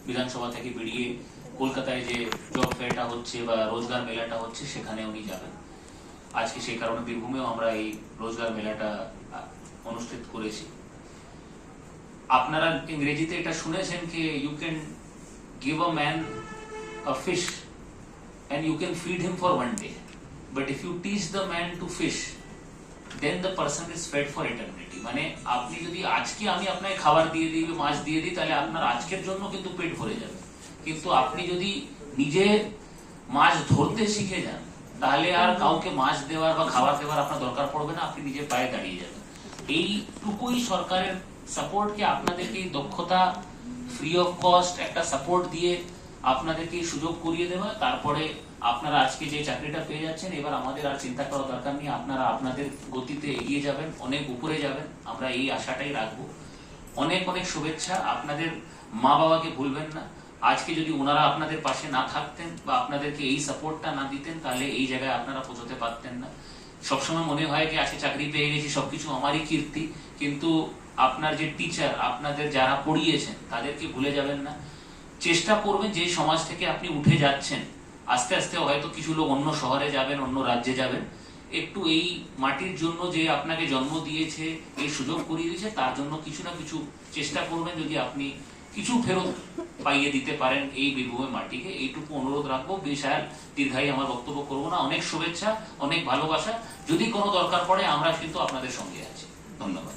বিধানসভা থেকে বেরিয়ে কলকাতায় যে জব ফেয়ারটা হচ্ছে বা রোজগার মেলাটা হচ্ছে সেখানে উনি যাবেন। আজকে সেই কারণে বীরভূমেও আমরা এই রোজগার মেলাটা অনুষ্ঠিত করেছি। আপনারা ইংরেজিতে এটা শুনেছেন কি you can give a man a fish and you can feed him for one day, but if you teach the man to fish then the person is fed for eternity। মানে আপনি যদি আজকে আমি আপনাকে খাবার দিয়ে দিই, মাছ দিয়ে দিই, তাহলে আপনার আজকের জন্য কিন্তু পেট ভরে যাবে, কিন্তু আপনি যদি নিজে মাছ ধরতে শিখে যান তাহলে আর কাউকে মাছ দেওয়ার বা খাবার দেওয়ার আপনার দরকার পড়বে না, আপনি নিজের পায়ে দাঁড়িয়ে যাবেন। এইটুকুই সরকারের সাপোর্টকে আপনাদেরকে দক্ষতা ফ্রি অফ কস্ট একটা সাপোর্ট দিয়ে আপনাদেরকে সুযোগ করিয়ে দেওয়া, তারপরে আপনারা আজকে যে চাকরিটা পেয়ে যাচ্ছেন এবার আমাদের আর চিন্তা করার দরকার নেই, আপনারা আপনাদের গতিতে এগিয়ে যাবেন, অনেক উপরে যাবেন, আমরা এই আশাটাই রাখবো। অনেক অনেক শুভেচ্ছা। আপনাদের মা বাবাকে ভুলবেন না, আজকে যদি ওনারা আপনাদের পাশে না থাকতেন বা আপনাদেরকে এই সাপোর্টটা না দিতেন তাহলে এই জায়গায় আপনারা পৌঁছতে পারতেন না। সবসময় মনে হয় যে আজকে চাকরি পেয়ে গেছি সবকিছু আমারই কীর্তি, কিন্তু আপনার যে টিচার, আপনাদের যারা পড়িয়েছেন তাদেরকে ভুলে যাবেন না। চেষ্টা করবেন যে সমাজ থেকে আপনি উঠে যাচ্ছেন, আস্তে আস্তে হয়তো কিছু লোক অন্য শহরে যাবেন, অন্য রাজ্যে যাবেন, একটু এই মাটির জন্য যে আপনাকে জন্ম দিয়েছে, এই সুযোগ করিয়ে দিয়েছে, তার জন্য কিছু না কিছু চেষ্টা করবেন, যদি আপনি কিছু ফেরত পাইয়ে দিতে পারেন এই বীরভূমের মাটিকে, এইটুকু অনুরোধ রাখবো। বিশাল দীর্ঘায়ী আমার বক্তব্য করবো না। অনেক শুভেচ্ছা, অনেক ভালোবাসা। যদি কোনো দরকার পড়ে আমরা কিন্তু আপনাদের সঙ্গে আছি। ধন্যবাদ।